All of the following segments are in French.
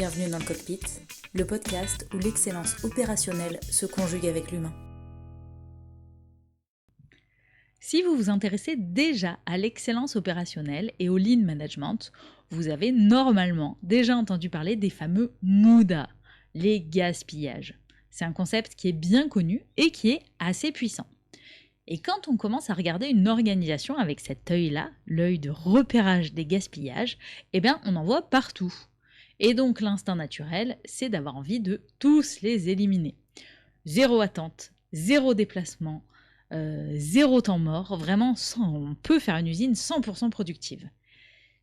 Bienvenue dans le cockpit, le podcast où l'excellence opérationnelle se conjugue avec l'humain. Si vous vous intéressez déjà à l'excellence opérationnelle et au lean management, vous avez normalement déjà entendu parler des fameux MUDA, les gaspillages. C'est un concept qui est bien connu et qui est assez puissant. Et quand on commence à regarder une organisation avec cet œil-là, l'œil de repérage des gaspillages, on en voit partout. Et donc l'instinct naturel, c'est d'avoir envie de tous les éliminer. Zéro attente, zéro déplacement, zéro temps mort, vraiment on peut faire une usine 100% productive.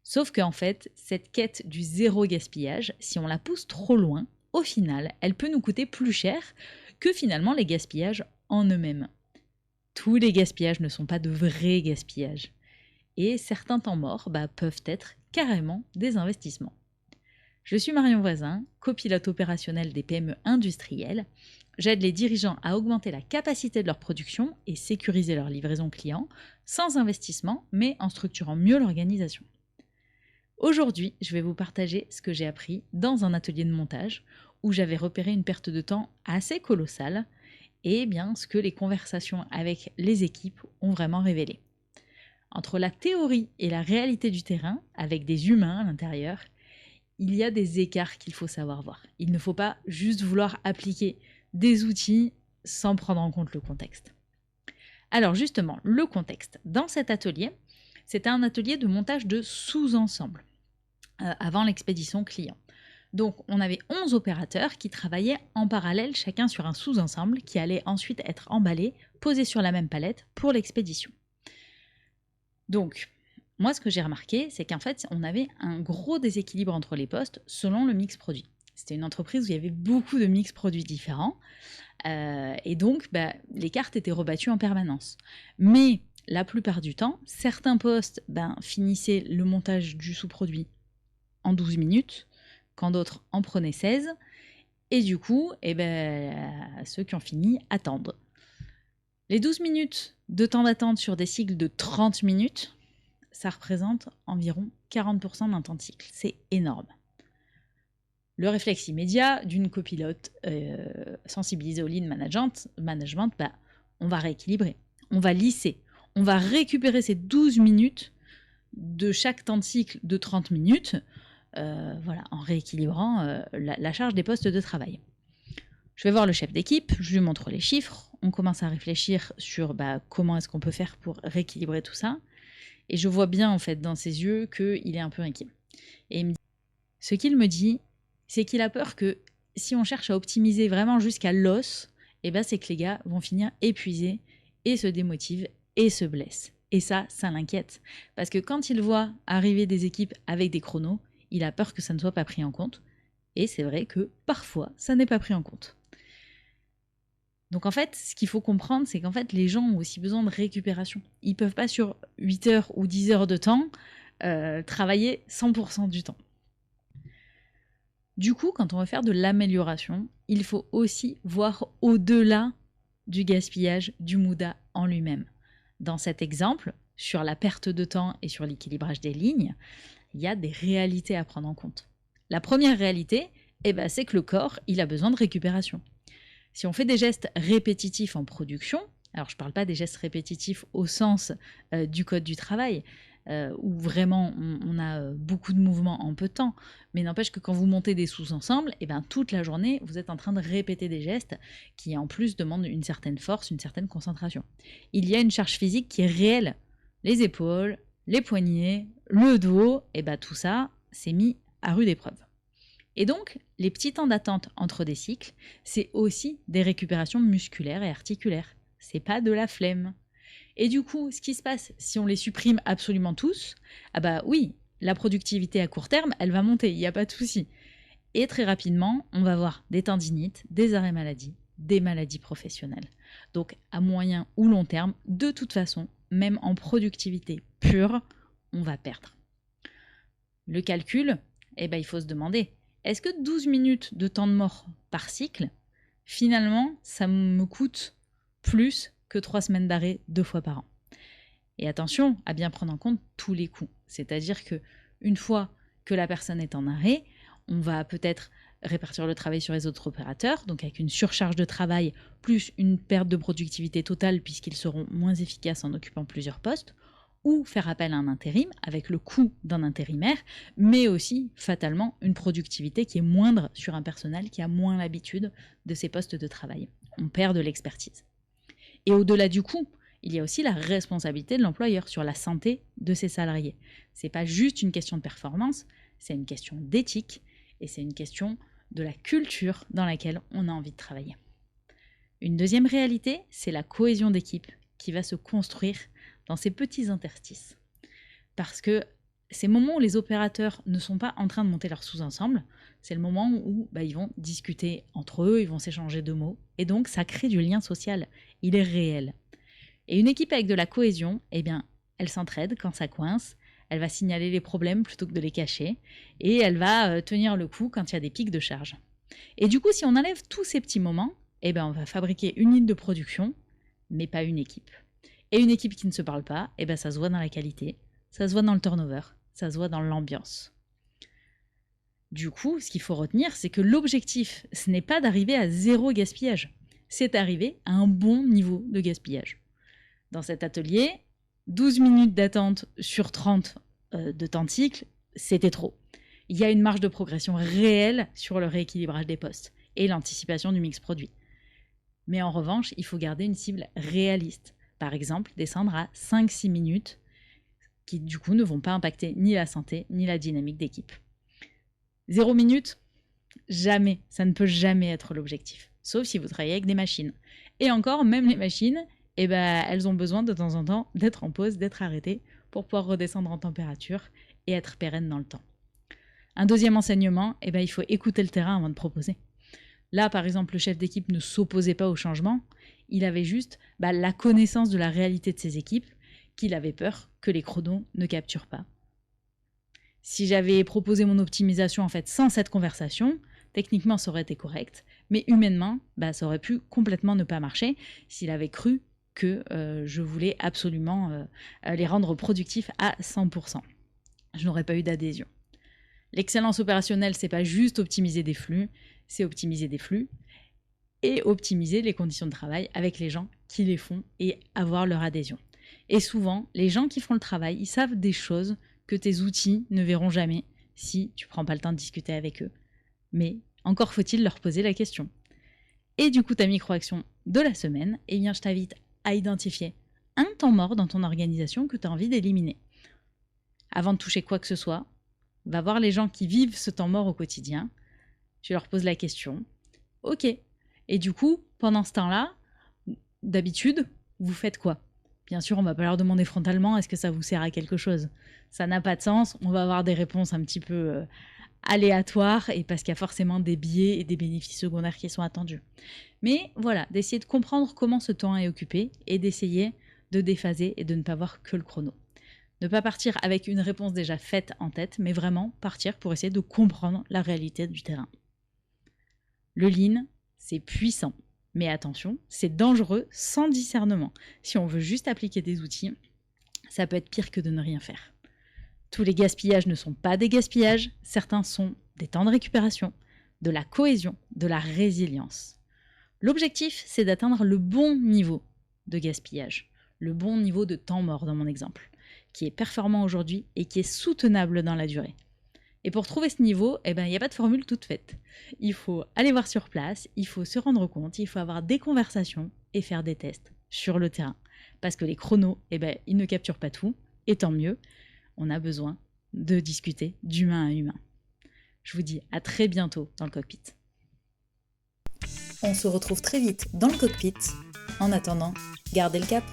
Sauf qu'en fait, cette quête du zéro gaspillage, si on la pousse trop loin, au final, elle peut nous coûter plus cher que finalement les gaspillages en eux-mêmes. Tous les gaspillages ne sont pas de vrais gaspillages. Et certains temps morts peuvent être carrément des investissements. Je suis Marion Voisin, copilote opérationnelle des PME industrielles. J'aide les dirigeants à augmenter la capacité de leur production et sécuriser leur livraison client sans investissement, mais en structurant mieux l'organisation. Aujourd'hui, je vais vous partager ce que j'ai appris dans un atelier de montage où j'avais repéré une perte de temps assez colossale et ce que les conversations avec les équipes ont vraiment révélé. Entre la théorie et la réalité du terrain, avec des humains à l'intérieur, il y a des écarts qu'il faut savoir voir. Il ne faut pas juste vouloir appliquer des outils sans prendre en compte le contexte. Alors justement, le contexte. Dans cet atelier, c'était un atelier de montage de sous-ensemble avant l'expédition client. Donc on avait 11 opérateurs qui travaillaient en parallèle, chacun sur un sous-ensemble qui allait ensuite être emballé, posé sur la même palette pour l'expédition. Donc, moi ce que j'ai remarqué, c'est qu'en fait, on avait un gros déséquilibre entre les postes selon le mix produit. C'était une entreprise où il y avait beaucoup de mix produits différents, et donc les cartes étaient rebattues en permanence. Mais la plupart du temps, certains postes finissaient le montage du sous-produit en 12 minutes, quand d'autres en prenaient 16, et du coup, ceux qui ont fini attendent. Les 12 minutes de temps d'attente sur des cycles de 30 minutes, ça représente environ 40% d'un temps de cycle. C'est énorme. Le réflexe immédiat d'une copilote sensibilisée au lean management, on va rééquilibrer, on va lisser, on va récupérer ces 12 minutes de chaque temps de cycle de 30 minutes, en rééquilibrant la charge des postes de travail. Je vais voir le chef d'équipe, je lui montre les chiffres, on commence à réfléchir sur comment est-ce qu'on peut faire pour rééquilibrer tout ça, et je vois bien en fait dans ses yeux qu'il est un peu inquiet. Et ce qu'il me dit, c'est qu'il a peur que si on cherche à optimiser vraiment jusqu'à l'os, c'est que les gars vont finir épuisés et se démotivent et se blessent. Et ça l'inquiète. Parce que quand il voit arriver des équipes avec des chronos, il a peur que ça ne soit pas pris en compte. Et c'est vrai que parfois, ça n'est pas pris en compte. Donc en fait, ce qu'il faut comprendre, c'est qu'en fait, les gens ont aussi besoin de récupération. Ils ne peuvent pas sur 8 heures ou 10 heures de temps travailler 100% du temps. Du coup, quand on veut faire de l'amélioration, il faut aussi voir au-delà du gaspillage du MUDA en lui-même. Dans cet exemple, sur la perte de temps et sur l'équilibrage des lignes, il y a des réalités à prendre en compte. La première réalité, c'est que le corps, il a besoin de récupération. Si on fait des gestes répétitifs en production, alors je ne parle pas des gestes répétitifs au sens du code du travail, où vraiment on a beaucoup de mouvements en peu de temps, mais n'empêche que quand vous montez des sous-ensembles, toute la journée, vous êtes en train de répéter des gestes qui en plus demandent une certaine force, une certaine concentration. Il y a une charge physique qui est réelle. Les épaules, les poignets, le dos, tout ça, c'est mis à rude épreuve. Et donc, les petits temps d'attente entre des cycles, c'est aussi des récupérations musculaires et articulaires. C'est pas de la flemme. Et du coup, ce qui se passe, si on les supprime absolument tous, oui, la productivité à court terme, elle va monter, il n'y a pas de souci. Et très rapidement, on va avoir des tendinites, des arrêts maladie, des maladies professionnelles. Donc, à moyen ou long terme, de toute façon, même en productivité pure, on va perdre. Le calcul, il faut se demander, est-ce que 12 minutes de temps de mort par cycle, finalement, ça me coûte plus que 3 semaines d'arrêt 2 fois par an? Et attention à bien prendre en compte tous les coûts. C'est-à-dire que une fois que la personne est en arrêt, on va peut-être répartir le travail sur les autres opérateurs, donc avec une surcharge de travail plus une perte de productivité totale puisqu'ils seront moins efficaces en occupant plusieurs postes, ou faire appel à un intérim avec le coût d'un intérimaire, mais aussi fatalement une productivité qui est moindre sur un personnel qui a moins l'habitude de ces postes de travail. On perd de l'expertise. Et au-delà du coût, il y a aussi la responsabilité de l'employeur sur la santé de ses salariés. Ce n'est pas juste une question de performance, c'est une question d'éthique et c'est une question de la culture dans laquelle on a envie de travailler. Une deuxième réalité, c'est la cohésion d'équipe qui va se construire dans ces petits interstices. Parce que ces moments où les opérateurs ne sont pas en train de monter leur sous-ensemble, c'est le moment où ils vont discuter entre eux, ils vont s'échanger de mots, et donc ça crée du lien social, il est réel. Et une équipe avec de la cohésion, elle s'entraide quand ça coince, elle va signaler les problèmes plutôt que de les cacher, et elle va tenir le coup quand il y a des pics de charge. Et du coup, si on enlève tous ces petits moments, on va fabriquer une ligne de production, mais pas une équipe. Et une équipe qui ne se parle pas, ça se voit dans la qualité, ça se voit dans le turnover, ça se voit dans l'ambiance. Du coup, ce qu'il faut retenir, c'est que l'objectif, ce n'est pas d'arriver à 0 gaspillage, c'est d'arriver à un bon niveau de gaspillage. Dans cet atelier, 12 minutes d'attente sur 30 de temps de cycle, c'était trop. Il y a une marge de progression réelle sur le rééquilibrage des postes et l'anticipation du mix produit. Mais en revanche, il faut garder une cible réaliste. Par exemple, descendre à 5-6 minutes qui, du coup, ne vont pas impacter ni la santé ni la dynamique d'équipe. 0 minutes, jamais, ça ne peut jamais être l'objectif. Sauf si vous travaillez avec des machines. Et encore, même les machines, elles ont besoin de temps en temps d'être en pause, d'être arrêtées pour pouvoir redescendre en température et être pérennes dans le temps. Un deuxième enseignement, il faut écouter le terrain avant de proposer. Là, par exemple, le chef d'équipe ne s'opposait pas au changement, il avait juste la connaissance de la réalité de ses équipes, qu'il avait peur que les chronos ne capturent pas. Si j'avais proposé mon optimisation sans cette conversation, techniquement ça aurait été correct, mais humainement, ça aurait pu complètement ne pas marcher s'il avait cru que je voulais absolument les rendre productifs à 100%. Je n'aurais pas eu d'adhésion. L'excellence opérationnelle, c'est pas juste optimiser des flux, c'est optimiser des flux et optimiser les conditions de travail avec les gens qui les font et avoir leur adhésion. Et souvent, les gens qui font le travail, ils savent des choses que tes outils ne verront jamais si tu prends pas le temps de discuter avec eux. Mais encore faut-il leur poser la question. Et du coup, ta micro-action de la semaine, je t'invite à identifier un temps mort dans ton organisation que tu as envie d'éliminer. Avant de toucher quoi que ce soit, va voir les gens qui vivent ce temps mort au quotidien, tu leur poses la question, ok, et du coup, pendant ce temps-là, d'habitude, vous faites quoi ? Bien sûr, on ne va pas leur demander frontalement, est-ce que ça vous sert à quelque chose ? Ça n'a pas de sens, on va avoir des réponses un petit peu aléatoires, et parce qu'il y a forcément des biais et des bénéfices secondaires qui sont attendus. Mais voilà, d'essayer de comprendre comment ce temps est occupé, et d'essayer de déphaser et de ne pas voir que le chrono. Ne pas partir avec une réponse déjà faite en tête, mais vraiment partir pour essayer de comprendre la réalité du terrain. Le lean, c'est puissant, mais attention, c'est dangereux sans discernement. Si on veut juste appliquer des outils, ça peut être pire que de ne rien faire. Tous les gaspillages ne sont pas des gaspillages, certains sont des temps de récupération, de la cohésion, de la résilience. L'objectif, c'est d'atteindre le bon niveau de gaspillage, le bon niveau de temps mort dans mon exemple, qui est performant aujourd'hui et qui est soutenable dans la durée. Et pour trouver ce niveau, il n'y a pas de formule toute faite. Il faut aller voir sur place, il faut se rendre compte, il faut avoir des conversations et faire des tests sur le terrain. Parce que les chronos, ils ne capturent pas tout, et tant mieux, on a besoin de discuter d'humain à humain. Je vous dis à très bientôt dans le cockpit. On se retrouve très vite dans le cockpit. En attendant, gardez le cap.